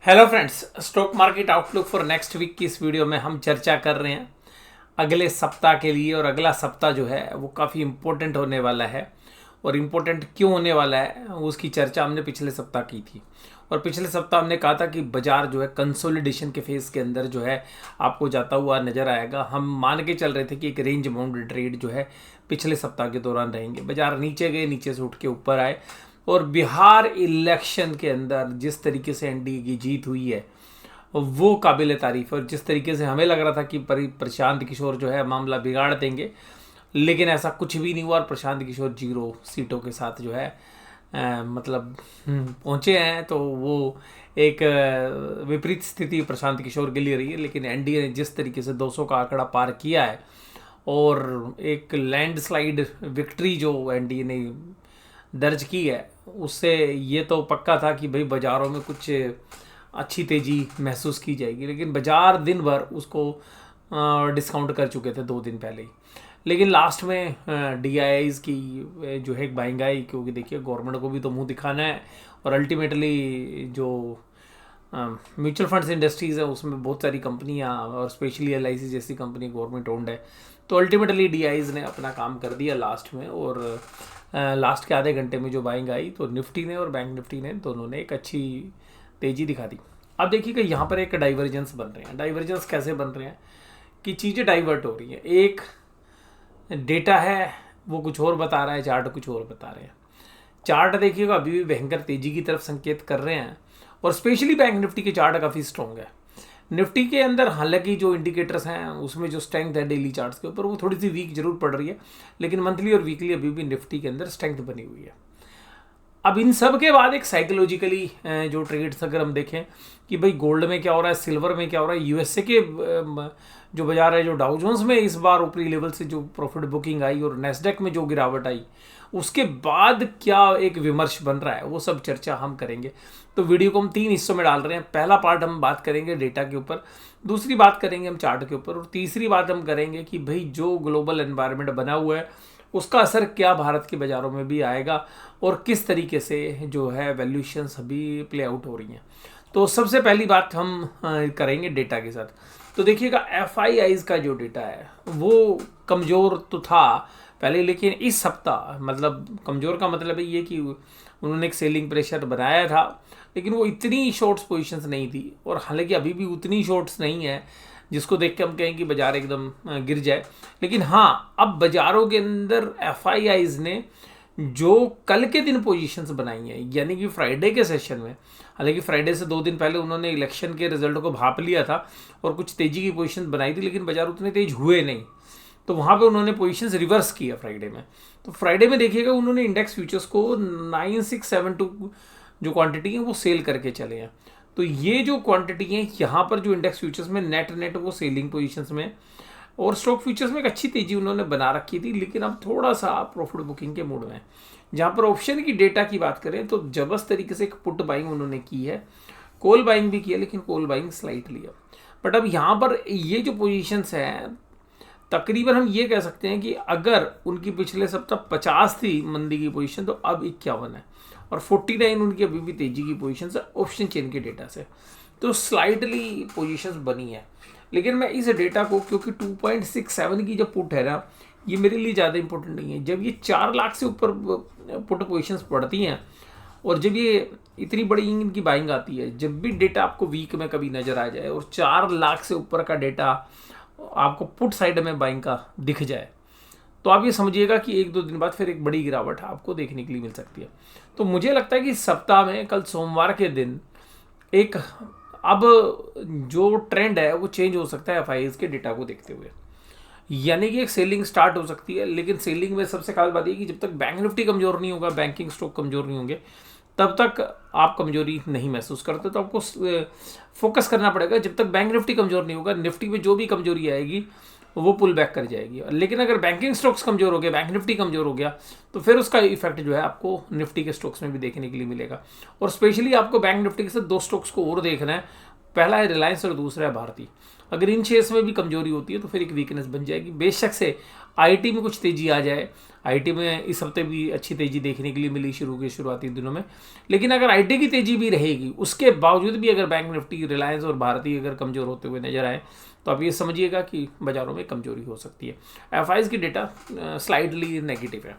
Hello friends, stock market outlook for next week की इस video में हम चर्चा कर रहे हैं अगले सप्ताह के लिए। और अगला सप्ताह जो है वो काफ़ी इम्पोर्टेंट होने वाला है। और इम्पोर्टेंट क्यों होने वाला है उसकी चर्चा हमने पिछले सप्ताह की थी। और पिछले सप्ताह हमने कहा था कि बाजार जो है कंसोलिडेशन के फेज़ के अंदर जो है आपको जाता हुआ नज़र आएगा। हम मान के चल रहे थे कि एक रेंज बाउंड ट्रेड जो है पिछले सप्ताह के दौरान रहेंगे। बाजार नीचे गए, नीचे से उठ के ऊपर आए। और बिहार इलेक्शन के अंदर जिस तरीके से एनडीए की जीत हुई है वो काबिल तारीफ है। और जिस तरीके से हमें लग रहा था कि प्रशांत किशोर जो है मामला बिगाड़ देंगे, लेकिन ऐसा कुछ भी नहीं हुआ। और प्रशांत किशोर 0 सीटों के साथ जो है पहुंचे हैं। तो वो एक विपरीत स्थिति प्रशांत किशोर के लिए रही है। लेकिन एनडीए ने जिस तरीके से 200 का आंकड़ा पार किया है और एक लैंडस्लाइड विक्ट्री जो एनडीए ने दर्ज की है, उससे ये तो पक्का था कि भाई बाज़ारों में कुछ अच्छी तेज़ी महसूस की जाएगी। लेकिन बाज़ार दिन भर उसको डिस्काउंट कर चुके थे 2 दिन पहले ही। लेकिन लास्ट में डीआईआईज़ की जो है बाइंग आई, क्योंकि देखिए गवर्नमेंट को भी तो मुंह दिखाना है। और अल्टीमेटली जो म्यूचुअल फंड्स इंडस्ट्रीज़ है उसमें बहुत सारी कंपनियां और स्पेशली एलआईसी जैसी कंपनी गवर्नमेंट ओन्ड है। तो अल्टीमेटली डीआईआईज़ ने अपना काम कर दिया लास्ट में। और लास्ट के आधे घंटे में जो बाइंग आई तो निफ्टी ने और बैंक निफ्टी ने दोनों ने एक अच्छी तेज़ी दिखा दी। अब देखिएगा यहाँ पर एक डाइवर्जेंस बन रहे हैं। डाइवर्जेंस कैसे बन रहे हैं कि चीज़ें डाइवर्ट हो रही हैं। एक डेटा है वो कुछ और बता रहा है, चार्ट कुछ और बता रहे हैं। चार्ट देखिएगा अभी भी भयंकर तेज़ी की तरफ संकेत कर रहे हैं। और स्पेशली बैंक निफ्टी के चार्ट काफ़ी स्ट्रॉन्ग है। निफ्टी के अंदर हालांकि जो इंडिकेटर्स हैं उसमें जो स्ट्रेंथ है डेली चार्ट्स के ऊपर वो थोड़ी सी वीक जरूर पड़ रही है, लेकिन मंथली और वीकली अभी भी निफ्टी के अंदर स्ट्रेंथ बनी हुई है। अब इन सब के बाद एक साइकोलॉजिकली जो ट्रेड्स अगर हम देखें कि भाई गोल्ड में क्या हो रहा है, सिल्वर में क्या हो रहा है, यूएसए के जो बाजार है, जो डाउ जोन्स में इस बार ऊपरी लेवल से जो प्रॉफिट बुकिंग आई और नेस्डेक में जो गिरावट आई, उसके बाद क्या एक विमर्श बन रहा है, वो सब चर्चा हम करेंगे। तो वीडियो को हम 3 हिस्सों में डाल रहे हैं। पहला पार्ट हम बात करेंगे डेटा के ऊपर, दूसरी बात करेंगे हम चार्ट के ऊपर, और तीसरी बात हम करेंगे कि भाई जो ग्लोबल एनवायरनमेंट बना हुआ है उसका असर क्या भारत के बाज़ारों में भी आएगा और किस तरीके से जो है वैल्यूएशंस अभी प्ले आउट हो रही हैं। तो सबसे पहली बात हम करेंगे डेटा के साथ। तो देखिएगा एफआईआईज का जो डेटा है वो कमज़ोर तो था पहले, लेकिन इस सप्ताह मतलब कमज़ोर का मतलब है ये कि उन्होंने एक सेलिंग प्रेशर बनाया था, लेकिन वो इतनी शॉर्ट्स पोजीशंस नहीं थी। और हालांकि अभी भी उतनी शॉर्ट्स नहीं है जिसको देख के हम कहें कि बाजार एकदम गिर जाए। लेकिन हाँ, अब बाजारों के अंदर एफआईआईज ने जो कल के दिन पोजीशंस बनाई हैं, यानी कि फ्राइडे के सेशन में, हालांकि फ्राइडे से 2 दिन पहले उन्होंने इलेक्शन के रिजल्ट को भाप लिया था और कुछ तेज़ी की पोजीशन बनाई थी, लेकिन बाजार उतने तेज हुए नहीं। तो वहाँ पे उन्होंने पोजीशंस रिवर्स किया फ्राइडे में। तो फ्राइडे में देखिएगा उन्होंने इंडेक्स फ्यूचर्स को 9672 जो क्वांटिटी है वो सेल करके चले हैं। तो ये जो क्वांटिटी है यहाँ पर जो इंडेक्स फ्यूचर्स में नेट वो सेलिंग पोजीशंस में, और स्टॉक फ्यूचर्स में एक अच्छी तेजी उन्होंने बना रखी थी, लेकिन अब थोड़ा सा प्रॉफिट बुकिंग के मूड में। जहाँ पर ऑप्शन की डेटा की बात करें तो जबरदस्त तरीके से एक पुट बाइंग उन्होंने की है, कॉल बाइंग भी किया, लेकिन कॉल बाइंग स्लाइटली है। बट अब यहाँ पर ये जो पोजीशंस हैं तकरीबन हम ये कह सकते हैं कि अगर उनकी पिछले सप्ताह 50 थी मंदी की पोजीशन, तो अब 51 है। और 49 उनकी अभी भी तेजी की पोजीशन है ऑप्शन चेन के डेटा से। तो स्लाइटली पोजीशंस बनी है। लेकिन मैं इस डेटा को, क्योंकि 2.67 की जो पुट है ना, ये मेरे लिए ज़्यादा इंपॉर्टेंट नहीं है। जब ये 4 लाख से ऊपर पुट पोजीशंस पड़ती हैं और जब ये इतनी बड़ी इनकी बाइंग आती है, जब भी डेटा आपको वीक में कभी नज़र आ जाए और 4 लाख से ऊपर का डेटा आपको पुट साइड में बाइंग का दिख जाए, तो आप ये समझिएगा कि 1-2 दिन बाद फिर एक बड़ी गिरावट आपको देखने के लिए मिल सकती है। तो मुझे लगता है कि सप्ताह में कल सोमवार के दिन एक अब जो ट्रेंड है वो चेंज हो सकता है एफआईआईज के डेटा को देखते हुए, यानी कि एक सेलिंग स्टार्ट हो सकती है। लेकिन सेलिंग में सबसे खास बात ये कि जब तक बैंक निफ्टी कमज़ोर नहीं होगा, बैंकिंग स्टॉक कमज़ोर नहीं होंगे, तब तक आप कमजोरी नहीं महसूस करते। तो आपको फोकस करना पड़ेगा। जब तक बैंक निफ्टी कमज़ोर नहीं होगा, निफ्टी में जो भी कमजोरी आएगी वो पुल बैक कर जाएगी। लेकिन अगर बैंकिंग स्टॉक्स कमज़ोर हो गए, बैंक निफ्टी कमज़ोर हो गया, तो फिर उसका इफेक्ट जो है आपको निफ्टी के स्टॉक्स में भी देखने के लिए मिलेगा। और स्पेशली आपको बैंक निफ्टी के साथ 2 स्टॉक्स को और देखना है। पहला है रिलायंस और दूसरा है भारती। अगर इन शेयर्स में भी कमजोरी होती है तो फिर एक वीकनेस बन जाएगी। बेशक से आईटी में कुछ तेजी आ जाए, आईटी में इस हफ्ते भी अच्छी तेजी देखने के लिए मिली शुरुआती दिनों में। लेकिन अगर आईटी की तेजी भी रहेगी, उसके बावजूद भी अगर बैंक निफ्टी, रिलायंस और भारती अगर कमज़ोर होते हुए नजर आए तो आप ये समझिएगा कि बाज़ारों में कमजोरी हो सकती है। एफआईज की डेटा स्लाइडली नेगेटिव है।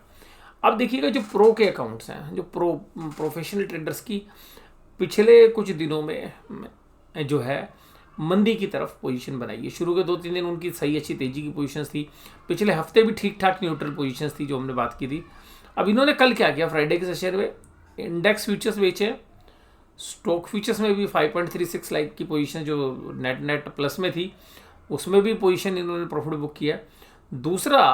अब देखिएगा जो प्रो के अकाउंट्स हैं, जो प्रोफेशनल ट्रेडर्स की पिछले कुछ दिनों में जो है मंदी की तरफ पोजीशन बनाई है। शुरू के 2-3 दिन उनकी सही अच्छी तेजी की पोजीशंस थी, पिछले हफ्ते भी ठीक ठाक न्यूट्रल पोजीशंस थी जो हमने बात की थी। अब इन्होंने कल क्या किया, फ्राइडे के सेशन में इंडेक्स फ्यूचर्स बेचे, स्टॉक फ्यूचर्स में भी 5.36 लाख की पोजीशन जो नेट प्लस में थी उसमें भी पोजीशन इन्होंने प्रॉफिट बुक किया। दूसरा,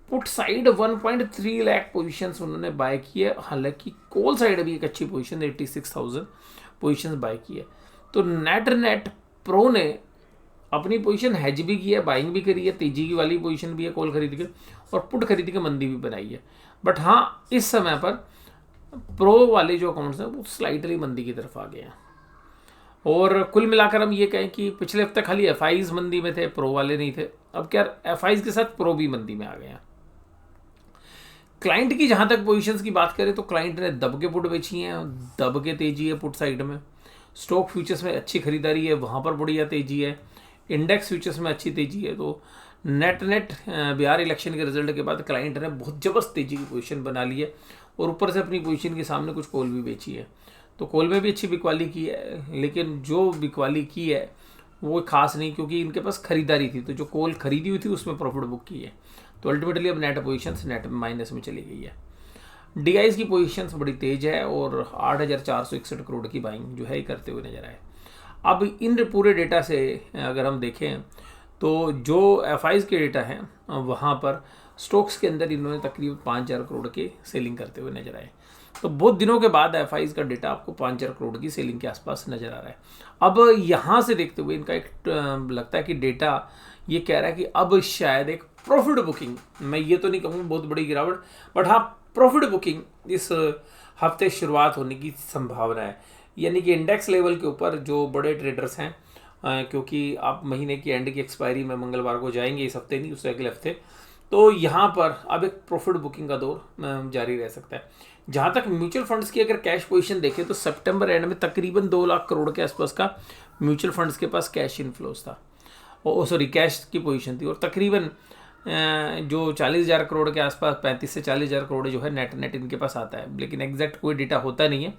पुट साइड 1.3 लाख पोजीशंस उन्होंने बाय की है, हालांकि कॉल साइड भी एक अच्छी पोजीशन 86,000 पोजीशंस बाय की है। तो नेट प्रो ने अपनी पोजीशन हेज भी की है, बाइंग भी करी है, तेजी की वाली पोजीशन भी है कॉल खरीद के, और पुट खरीद के मंदी भी बनाई है। बट हाँ, इस समय पर प्रो वाले जो अकाउंट्स हैं वो स्लाइटली मंदी की तरफ आ गए हैं। और कुल मिलाकर हम ये कहें कि पिछले हफ्ते खाली एफआईज मंदी में थे, प्रो वाले नहीं थे। अब क्या एफआईज के साथ प्रो भी मंदी में आ गए हैं। क्लाइंट की जहां तक पोजीशंस की बात करें तो क्लाइंट ने दब के पुट बेची हैं, दब के तेजी है पुट साइड में। स्टॉक फ्यूचर्स में अच्छी खरीदारी है, वहां पर बढ़िया तेजी है। इंडेक्स फ्यूचर्स में अच्छी तेजी है। तो नेट बिहार इलेक्शन के रिजल्ट के बाद क्लाइंट ने बहुत जबरदस्त तेजी की पोजीशन बना ली है और ऊपर से अपनी पोजीशन के सामने कुछ कॉल भी बेची है। तो कॉल में भी अच्छी बिकवाली की है, लेकिन जो बिकवाली की है वो खास नहीं, क्योंकि इनके पास खरीदारी थी। तो जो कॉल खरीदी हुई थी उसमें प्रॉफिट बुक की है। तो अल्टीमेटली अब नेट पोजीशंस नेट माइनस में चली गई है। डीआईज की पोजीशंस बड़ी तेज है और 8,461 करोड़ की बाइंग जो है करते हुए नजर आए। अब इन पूरे डेटा से अगर हम देखें तो जो एफआईज के डेटा हैं वहाँ पर स्टॉक्स के अंदर इन्होंने तकरीबन 5,000 करोड़ की सेलिंग करते हुए नजर आए। तो बहुत दिनों के बाद एफआईज का डेटा आपको 5,000 करोड़ की सेलिंग के आसपास नजर आ रहा है। अब यहाँ से देखते हुए इनका एक लगता है कि डेटा ये कह रहा है कि अब शायद एक प्रॉफिट बुकिंग, मैं ये तो नहीं कहूँगा बहुत बड़ी गिरावट, बट हाँ प्रॉफिट बुकिंग इस हफ्ते शुरुआत होने की संभावना है। यानी कि इंडेक्स लेवल के ऊपर जो बड़े ट्रेडर्स हैं, क्योंकि आप महीने की एंड की एक्सपायरी में मंगलवार को जाएंगे, इस हफ्ते नहीं उससे अगले हफ्ते, तो यहाँ पर अब एक प्रॉफिट बुकिंग का दौर जारी रह सकता है। जहाँ तक म्यूचुअल फंड्स की अगर कैश पोजीशन देखें तो सितंबर एंड में तकरीबन 2 लाख करोड़ के आसपास का म्यूचुअल फंड्स के पास कैश इनफ्लोज था, कैश की पोजीशन थी। और तकरीबन जो 40,000 करोड़ के आसपास 35 से 40,000 करोड़ जो है नेट इनके पास आता है, लेकिन एग्जैक्ट कोई डेटा होता नहीं है।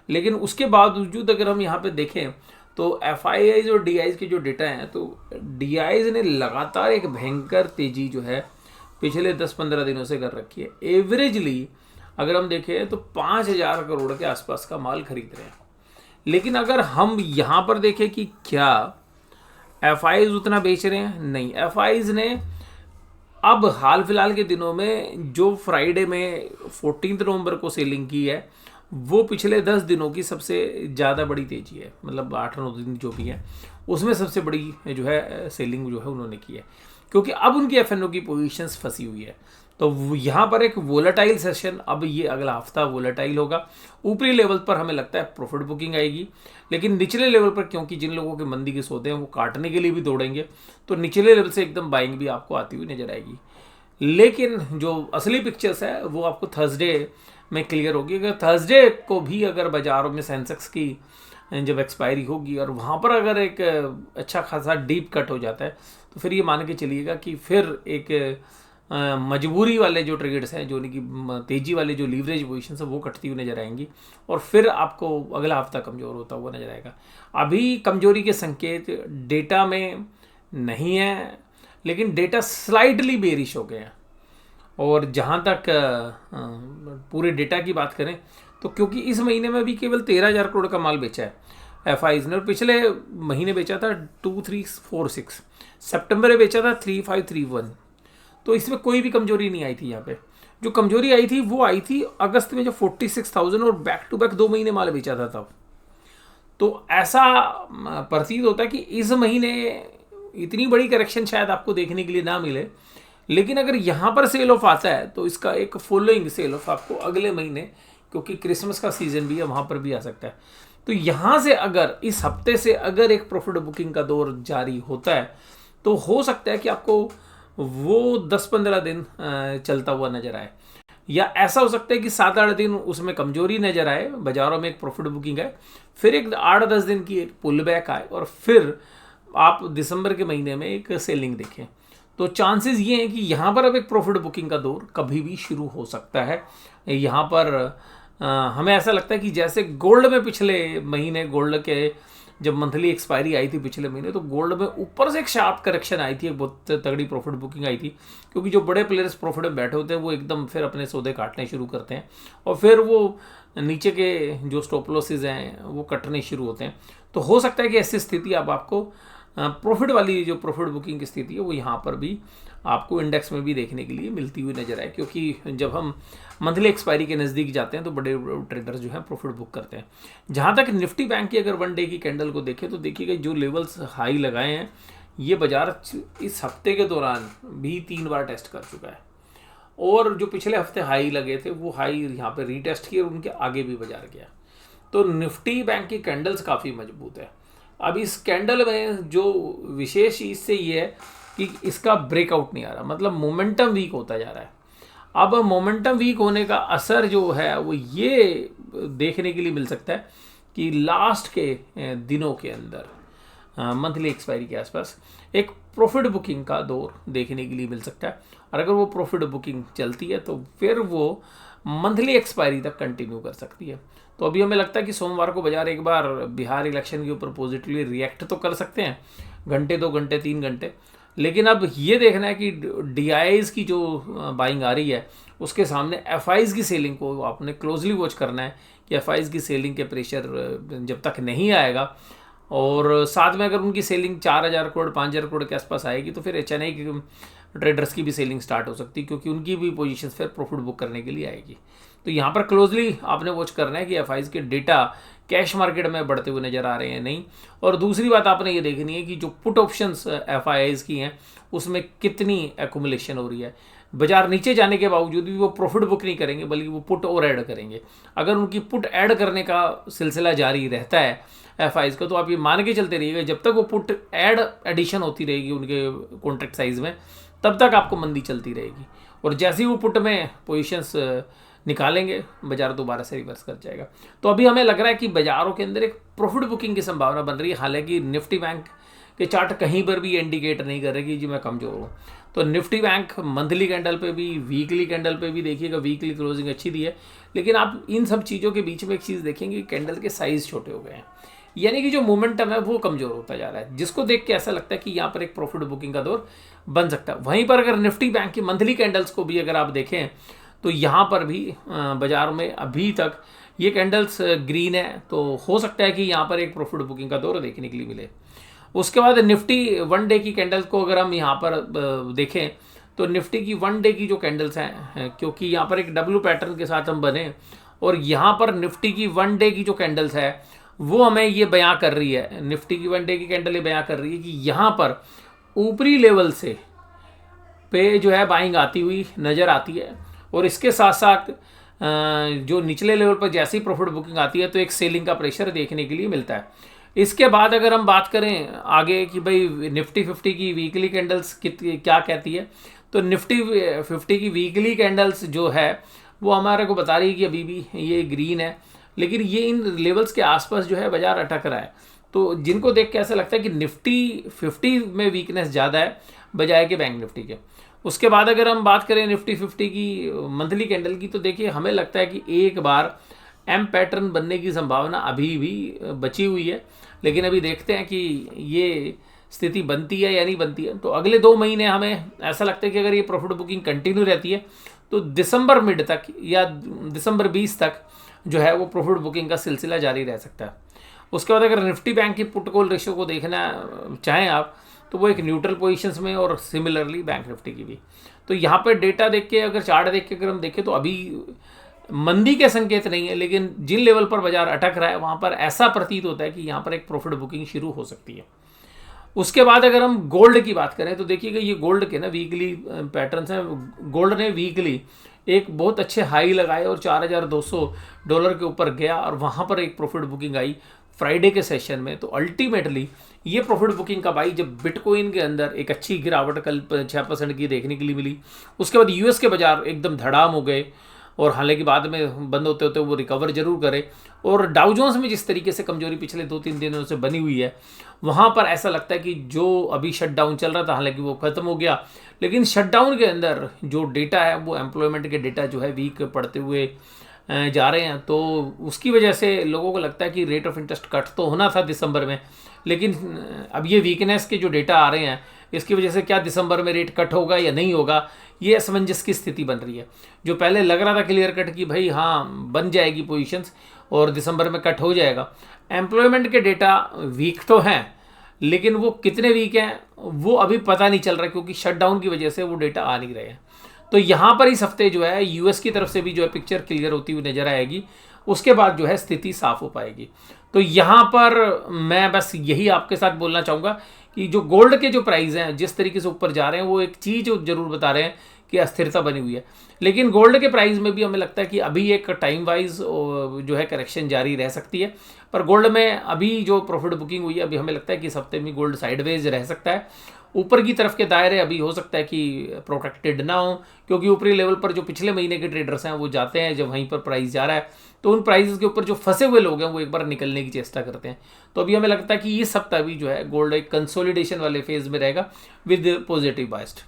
लेकिन उसके बावजूद अगर हम यहाँ पे देखें तो एफआईआईज और डीआईज के जो डेटा हैं, तो डीआईज ने लगातार एक भयंकर तेजी जो है पिछले 10-15 दिनों से कर रखी है। एवरेजली अगर हम देखें तो 5,000 करोड़ के आसपास का माल खरीद रहे हैं। लेकिन अगर हम यहाँ पर देखें कि क्या एफआईआईज उतना बेच रहे हैं, नहीं। एफआईआईज ने अब हाल फिलहाल के दिनों में जो फ्राइडे में 14 नवंबर को सेलिंग की है वो पिछले 10 दिनों की सबसे ज़्यादा बड़ी तेजी है। मतलब 8-9 दिन जो भी है उसमें सबसे बड़ी जो है सेलिंग जो है उन्होंने की है, क्योंकि अब उनकी एफएनओ की पोजीशंस फंसी हुई है। तो यहाँ पर एक वोलेटाइल सेशन, अब ये अगला हफ्ता वोलेटाइल होगा। ऊपरी लेवल पर हमें लगता है प्रॉफिट बुकिंग आएगी, लेकिन निचले लेवल पर क्योंकि जिन लोगों के मंदी के सौदे हैं वो काटने के लिए भी दौड़ेंगे, तो निचले लेवल से एकदम बाइंग भी आपको आती हुई नजर आएगी। लेकिन जो असली पिक्चर्स है वो आपको थर्सडे में क्लियर होगी। अगर थर्सडे को भी अगर बाजारों में सेंसेक्स की जब एक्सपायरी होगी और वहाँ पर अगर एक अच्छा खासा डीप कट हो जाता है तो फिर ये मान के चलिएगा कि फिर एक मजबूरी वाले जो ट्रेड्स हैं, जो कि तेजी वाले जो लीवरेज पोजीशन है वो कटती हुई नजर आएंगी और फिर आपको अगला हफ्ता कमज़ोर होता हुआ नजर आएगा। अभी कमजोरी के संकेत डेटा में नहीं है, लेकिन डेटा स्लाइटली बेरिश हो गए हैं। और जहाँ तक पूरे डेटा की बात करें तो क्योंकि इस महीने में भी केवल 13,000 करोड़ का माल बेचा है एफआईज ने, और पिछले महीने बेचा था 2,346, सितंबर में बेचा था 3,531, तो इसमें कोई भी कमजोरी नहीं आई थी। यहाँ पे जो कमजोरी आई थी वो आई थी अगस्त में, जो 46,000 और बैक टू बैक 2 महीने माल बेचा था तब। तो ऐसा प्रतीत होता है कि इस महीने इतनी बड़ी करेक्शन शायद आपको देखने के लिए ना मिले, लेकिन अगर यहाँ पर सेल ऑफ आता है तो इसका एक फॉलोइंग सेल ऑफ आपको अगले महीने, क्योंकि क्रिसमस का सीजन भी है, वहाँ पर भी आ सकता है। तो यहाँ से अगर इस हफ्ते से अगर एक प्रॉफिट बुकिंग का दौर जारी होता है तो हो सकता है कि आपको वो 10-15 दिन चलता हुआ नजर आए, या ऐसा हो सकता है कि 7-8 दिन उसमें कमजोरी नजर आए, बाजारों में एक प्रॉफिट बुकिंग है, फिर एक 8-10 दिन की पुल बैक आए और फिर आप दिसंबर के महीने में एक सेलिंग देखें। तो चांसेस ये हैं कि यहाँ पर अब एक प्रॉफिट बुकिंग का दौर कभी भी शुरू हो सकता है। यहाँ पर हमें ऐसा लगता है कि जैसे गोल्ड में पिछले महीने गोल्ड के जब मंथली एक्सपायरी आई थी पिछले महीने, तो गोल्ड में ऊपर से एक शार्प करेक्शन आई थी, एक बहुत तगड़ी प्रॉफिट बुकिंग आई थी, क्योंकि जो बड़े प्लेयर्स प्रॉफिट में बैठे होते हैं वो एकदम फिर अपने सौदे काटने शुरू करते हैं और फिर वो नीचे के जो स्टॉप लॉसेज हैं वो कटने शुरू होते हैं। तो हो सकता है कि ऐसी स्थिति अब आपको प्रॉफिट वाली जो प्रॉफिट बुकिंग की स्थिति है वो यहाँ पर भी आपको इंडेक्स में भी देखने के लिए मिलती हुई नजर आए, क्योंकि जब हम मंथली एक्सपायरी के नज़दीक जाते हैं तो बड़े ट्रेडर्स जो हैं प्रॉफिट बुक करते हैं। जहाँ तक निफ्टी बैंक की अगर वन डे की कैंडल को देखें तो देखिएगा जो लेवल्स हाई लगाए हैं ये बाजार इस हफ्ते के दौरान भी 3 बार टेस्ट कर चुका है, और जो पिछले हफ्ते हाई लगे थे वो हाई यहाँ पे रीटेस्ट किए और उनके आगे भी बाजार गया। तो निफ्टी बैंक की कैंडल्स काफ़ी मजबूत है। अब इस कैंडल में जो विशेष इससे ये है कि इसका ब्रेकआउट नहीं आ रहा, मतलब मोमेंटम वीक होता जा रहा है। अब मोमेंटम वीक होने का असर जो है वो ये देखने के लिए मिल सकता है कि लास्ट के दिनों के अंदर मंथली एक्सपायरी के आसपास एक प्रॉफिट बुकिंग का दौर देखने के लिए मिल सकता है, और अगर वो प्रॉफिट बुकिंग चलती है तो फिर वो मंथली एक्सपायरी तक कंटिन्यू कर सकती है। तो अभी हमें लगता है कि सोमवार को बाजार एक बार बिहार इलेक्शन के ऊपर पॉजिटिवली रिएक्ट तो कर सकते हैं, घंटे 2 घंटे 3 घंटे, लेकिन अब ये देखना है कि DIIs की जो बाइंग आ रही है उसके सामने FIs की सेलिंग को आपने क्लोजली वॉच करना है कि FIs की सेलिंग के प्रेशर जब तक नहीं आएगा, और साथ में अगर उनकी सेलिंग 4,000 करोड़ 5,000 करोड़ के आसपास आएगी तो फिर HNI की ट्रेडर्स की भी सेलिंग स्टार्ट हो सकती है, क्योंकि उनकी भी पोजीशन फिर प्रॉफिट बुक करने के लिए आएगी। तो यहाँ पर क्लोजली आपने वॉच करना है कि FIs के डेटा कैश मार्केट में बढ़ते हुए नजर आ रहे हैं नहीं, और दूसरी बात आपने ये देखनी है कि जो पुट ऑप्शंस FIs की हैं उसमें कितनी एक्युमुलेशन हो रही है। बाजार नीचे जाने के बावजूद भी वो प्रॉफिट बुक नहीं करेंगे बल्कि वो पुट और ऐड करेंगे। अगर उनकी पुट ऐड करने का सिलसिला जारी रहता है FIs का, तो आप ये मान के चलते रहिएगा जब तक वो पुट ऐड एडिशन होती रहेगी उनके कॉन्ट्रैक्ट साइज में तब तक आपको मंदी चलती रहेगी, और जैसे ही वो पुट में पोजीशंस निकालेंगे बाजार दोबारा से रिवर्स कर जाएगा। तो अभी हमें लग रहा है कि बाजारों के अंदर एक प्रॉफिट बुकिंग की संभावना बन रही है, हालांकि निफ्टी बैंक के चार्ट कहीं पर भी इंडिकेट नहीं कर रहे कि जी मैं कमजोर हूँ। तो निफ्टी बैंक मंथली कैंडल पे भी वीकली कैंडल पे भी देखिएगा वीकली क्लोजिंग अच्छी दी है, लेकिन आप इन सब चीज़ों के बीच में एक चीज़ देखेंगे कैंडल के साइज छोटे हो गए हैं, यानी कि जो मोमेंटम है वो कमजोर होता जा रहा है, जिसको देख के ऐसा लगता है कि यहाँ पर एक प्रॉफिट बुकिंग का दौर बन सकता है। वहीं पर अगर निफ्टी बैंक की मंथली कैंडल्स को भी अगर आप देखें तो यहाँ पर भी बाजार में अभी तक ये कैंडल्स ग्रीन है, तो हो सकता है कि यहाँ पर एक प्रॉफिट बुकिंग का दौर देखने के लिए मिले। उसके बाद निफ्टी वन डे की कैंडल्स को अगर हम यहाँ पर देखें तो निफ्टी की वन डे की जो कैंडल्स हैं, क्योंकि यहाँ पर एक डब्ल्यू पैटर्न के साथ हम बने, और यहाँ पर निफ्टी की वन डे की जो कैंडल्स है वो हमें ये बयां कर रही है, निफ्टी की वन डे की कैंडल ये बयां कर रही है कि यहाँ पर ऊपरी लेवल से पे जो है बाइंग आती हुई नज़र आती है, और इसके साथ साथ जो निचले लेवल पर जैसी प्रॉफिट बुकिंग आती है तो एक सेलिंग का प्रेशर देखने के लिए मिलता है। इसके बाद अगर हम बात करें आगे कि भाई निफ्टी 50 की वीकली कैंडल्स क्या कहती है, तो निफ्टी 50 की वीकली कैंडल्स जो है वो हमारे को बता रही है कि अभी भी ये ग्रीन है, लेकिन ये इन लेवल्स के आसपास जो है बाजार अटक रहा है। तो जिनको देख के ऐसा लगता है कि निफ्टी 50 में वीकनेस ज़्यादा है बजाय के बैंक निफ्टी के। उसके बाद अगर हम बात करें निफ्टी 50 की मंथली कैंडल की, तो देखिए हमें लगता है कि एक बार एम पैटर्न बनने की संभावना अभी भी बची हुई है, लेकिन अभी देखते हैं कि ये स्थिति बनती है या नहीं बनती है। तो अगले 2 महीने हमें ऐसा लगता है कि अगर ये प्रॉफिट बुकिंग कंटिन्यू रहती है तो दिसंबर मिड तक या दिसंबर 20 तक जो है वो प्रॉफिट बुकिंग का सिलसिला जारी रह सकता है। उसके बाद अगर निफ्टी बैंक की पुट कॉल रेशियो को देखना चाहें आप तो वो एक न्यूट्रल पोजीशंस में, और सिमिलरली बैंक निफ्टी की भी। तो यहाँ पर डेटा देख के अगर चार्ट देख के अगर हम देखें तो अभी मंदी के संकेत नहीं है, लेकिन जिन लेवल पर बाजार अटक रहा है वहाँ पर ऐसा प्रतीत होता है कि यहाँ पर एक प्रॉफिट बुकिंग शुरू हो सकती है। उसके बाद अगर हम गोल्ड की बात करें तो देखिएगा ये गोल्ड के ना वीकली पैटर्न्स हैं। गोल्ड ने वीकली एक बहुत अच्छे हाई लगाए और $4,200 के ऊपर गया और वहाँ पर एक प्रॉफिट बुकिंग आई, फ्राइडे के सेशन में, तो अल्टीमेटली ये प्रॉफिट बुकिंग कब आई, जब बिटकॉइन के अंदर एक अच्छी गिरावट कल 6% की देखने के लिए मिली। उसके बाद यूएस के बाजार एकदम धड़ाम हो गए, और हालांकि बाद में बंद होते होते वो रिकवर जरूर करे। और डाउ जोन्स में जिस तरीके से कमजोरी पिछले 2-3 दिनों से बनी हुई है, वहाँ पर ऐसा लगता है कि जो अभी शटडाउन चल रहा था, हालांकि वो खत्म हो गया, लेकिन शटडाउन के अंदर जो डेटा है वो एम्प्लॉयमेंट के डेटा जो है वीक पड़ते हुए जा रहे हैं। तो उसकी वजह से लोगों को लगता है कि रेट ऑफ इंटरेस्ट कट तो होना था दिसंबर में, लेकिन अब ये वीकनेस के जो डेटा आ रहे हैं इसकी वजह से क्या दिसंबर में रेट कट होगा या नहीं होगा, ये असमंजस की स्थिति बन रही है। जो पहले लग रहा था क्लियर कट कि भाई हाँ बन जाएगी पोजीशंस और दिसंबर में कट हो जाएगा, एम्प्लॉयमेंट के डेटा वीक तो हैं, लेकिन वो कितने वीक हैं वो अभी पता नहीं चल रहा, क्योंकि शटडाउन की वजह से वो डेटा आ नहीं रहे हैं। तो यहाँ पर इस हफ्ते जो है यूएस की तरफ से भी जो है पिक्चर क्लियर होती हुई नजर आएगी, उसके बाद जो है स्थिति साफ हो पाएगी। तो यहाँ पर मैं बस यही आपके साथ बोलना चाहूँगा कि जो गोल्ड के जो प्राइस हैं जिस तरीके से ऊपर जा रहे हैं, वो एक चीज़ जरूर बता रहे हैं कि अस्थिरता बनी हुई है। लेकिन गोल्ड के प्राइस में भी हमें लगता है कि अभी एक टाइम वाइज जो है करेक्शन जारी रह सकती है, पर गोल्ड में अभी जो प्रॉफिट बुकिंग हुई है, अभी हमें लगता है कि इस हफ्ते में गोल्ड साइडवेज रह सकता है। ऊपर की तरफ के दायरे अभी हो सकता है कि प्रोटेक्टेड ना हो, क्योंकि ऊपरी लेवल पर जो पिछले महीने के ट्रेडर्स हैं वो जाते हैं जब वहीं पर प्राइस जा रहा है, तो उन प्राइसेस के ऊपर जो फंसे हुए लोग हैं वो एक बार निकलने की चेष्टा करते हैं। तो अभी हमें लगता है कि इस सप्ताह भी जो है गोल्ड एक कंसोलिडेशन वाले फेज में रहेगा विद पॉजिटिव बाइस्ट।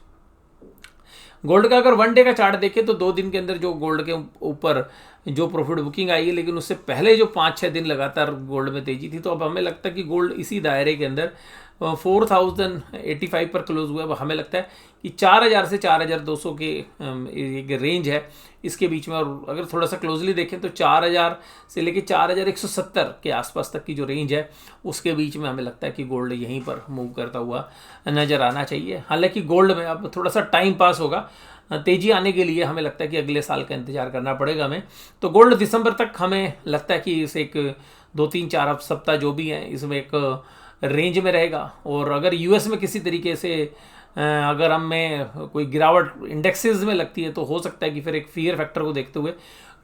गोल्ड का अगर 1 डे का चार्ट देखें तो 2 दिन के अंदर जो गोल्ड के ऊपर जो प्रॉफिट बुकिंग आई है, लेकिन उससे पहले जो 5-6 दिन लगातार गोल्ड में तेजी थी, तो अब हमें लगता है कि गोल्ड इसी दायरे के अंदर 4085 पर क्लोज हुआ है। हमें लगता है कि 4000 से 4200 के एक रेंज है इसके बीच में, और अगर थोड़ा सा क्लोजली देखें तो 4000 से लेके 4170 के आसपास तक की जो रेंज है उसके बीच में हमें लगता है कि गोल्ड यहीं पर मूव करता हुआ नजर आना चाहिए। हालांकि गोल्ड में अब थोड़ा सा टाइम पास होगा, तेजी आने के लिए हमें लगता है कि अगले साल का इंतजार करना पड़ेगा हमें। तो गोल्ड दिसंबर तक हमें लगता है कि इस एक 2-3-4 सप्ताह जो भी हैं इसमें एक रेंज में रहेगा। और अगर यूएस में किसी तरीके से अगर हमें कोई गिरावट इंडेक्सेस में लगती है, तो हो सकता है कि फिर एक फियर फैक्टर को देखते हुए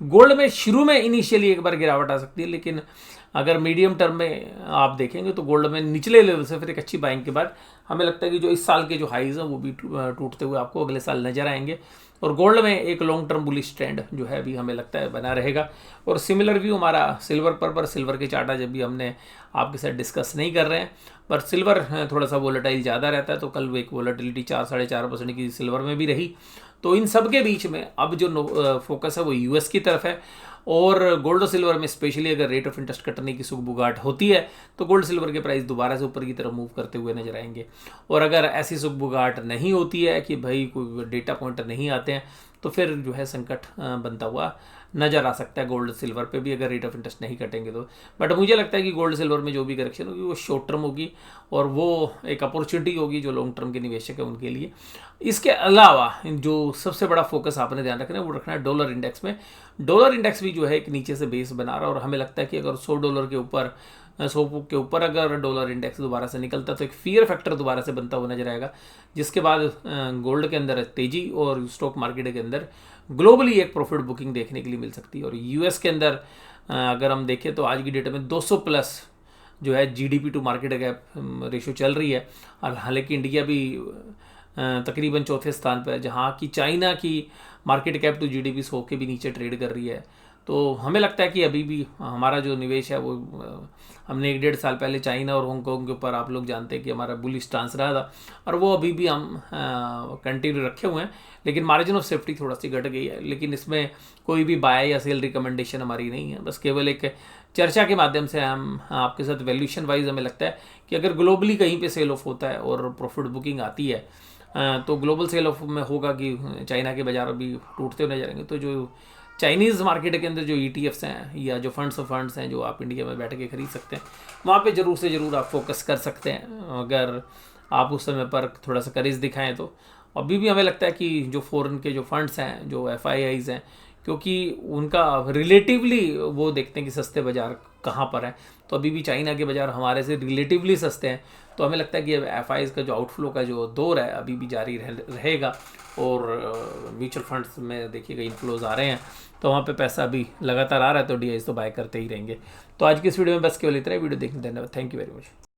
गोल्ड में शुरू में इनिशियली एक बार गिरावट आ सकती है, लेकिन अगर मीडियम टर्म में आप देखेंगे तो गोल्ड में निचले लेवल से फिर एक अच्छी बाइंग के बाद हमें लगता है कि जो इस साल के जो हाईज हैं वो भी टूटते हुए आपको अगले साल नजर आएंगे, और गोल्ड में एक लॉन्ग टर्म बुलिश ट्रेंड जो है अभी हमें लगता है बना रहेगा। और सिमिलर व्यू हमारा सिल्वर पर सिल्वर के चार्ट जब भी हमने आपके साथ डिस्कस नहीं कर रहे हैं, पर सिल्वर थोड़ा सा वोलेटाइल ज़्यादा रहता है, तो कल वो एक वोलेटिलिटी 4-4.5% की सिल्वर में भी रही। तो इन सब के बीच में अब जो फोकस है वो यूएस की तरफ है, और गोल्ड और सिल्वर में स्पेशली अगर रेट ऑफ इंटरेस्ट कटने की सुगबुगाहट होती है तो गोल्ड सिल्वर के प्राइस दोबारा से ऊपर की तरफ मूव करते हुए नजर आएंगे। और अगर ऐसी सुगबुगाहट नहीं होती है कि भाई कोई डेटा पॉइंट नहीं आते हैं, तो फिर जो है संकट बनता हुआ नज़र आ सकता है गोल्ड सिल्वर पे भी, अगर रेट ऑफ इंटरेस्ट नहीं कटेंगे तो। बट मुझे लगता है कि गोल्ड सिल्वर में जो भी करेक्शन होगी वो शॉर्ट टर्म होगी, और वो एक अपॉर्चुनिटी होगी जो लॉन्ग टर्म के निवेशक है उनके लिए। इसके अलावा जो सबसे बड़ा फोकस आपने ध्यान रखना है वो रखना है डॉलर इंडेक्स में। डॉलर इंडेक्स भी जो है एक नीचे से बेस बना रहा है, और हमें लगता है कि अगर $100 के ऊपर अगर डॉलर इंडेक्स दोबारा से निकलता है तो एक फियर फैक्टर दोबारा से बनता हुआ नजर आएगा, जिसके बाद गोल्ड के अंदर तेजी और स्टॉक मार्केट के अंदर ग्लोबली एक प्रॉफिट बुकिंग देखने के लिए मिल सकती है। और यूएस के अंदर अगर हम देखें तो आज की डेट में 200 प्लस जो है GDP to market cap ratio चल रही है, और हालांकि इंडिया भी तकरीबन चौथे स्थान पर है, जहाँ की चाइना की मार्केट कैप टू जीडीपी 100 के भी नीचे ट्रेड कर रही है। तो हमें लगता है कि अभी भी हमारा जो निवेश है वो हमने 1-1.5 साल पहले चाइना और हांगकांग के ऊपर आप लोग जानते हैं कि हमारा बुलिश स्टांस रहा था, और वो अभी भी हम कंटिन्यू रखे हुए हैं, लेकिन मार्जिन ऑफ सेफ्टी थोड़ा सी घट गई है। लेकिन इसमें कोई भी बाय या सेल रिकमेंडेशन हमारी नहीं है, बस केवल एक चर्चा के माध्यम से हम आपके साथ वैल्यूएशन वाइज हमें लगता है कि अगर ग्लोबली कहीं पे सेल ऑफ होता है और प्रॉफिट बुकिंग आती है, तो ग्लोबल सेल ऑफ में होगा कि चाइना के बाजार अभी टूटते हुए नजर आएंगे। तो जो चाइनीज़ मार्केट के अंदर जो ETFs हैं या जो फंड्स हैं जो आप इंडिया में बैठ के खरीद सकते हैं, वहाँ पे ज़रूर से ज़रूर आप फोकस कर सकते हैं, अगर आप उस समय पर थोड़ा सा करेज दिखाएं तो। अभी भी हमें लगता है कि जो फॉरेन के जो फंड्स हैं, जो FIIs हैं, क्योंकि उनका रिलेटिवली वो देखते हैं कि सस्ते बाजार कहाँ पर है। तो अभी भी चाइना के बाज़ार हमारे से रिलेटिवली सस्ते हैं, तो हमें लगता है कि अब एफ का जो आउटफ्लो का जो दौर है अभी भी जारी रहेगा। और म्यूचुअल फंड्स में देखिएगा इनफ्लोज आ रहे हैं, तो वहाँ पे पैसा अभी लगातार आ रहा है, तो DIs तो बाय करते ही रहेंगे। तो आज की इस वीडियो में बस केवल इतना ही। वीडियो देखने धन्यवाद। Thank you very much.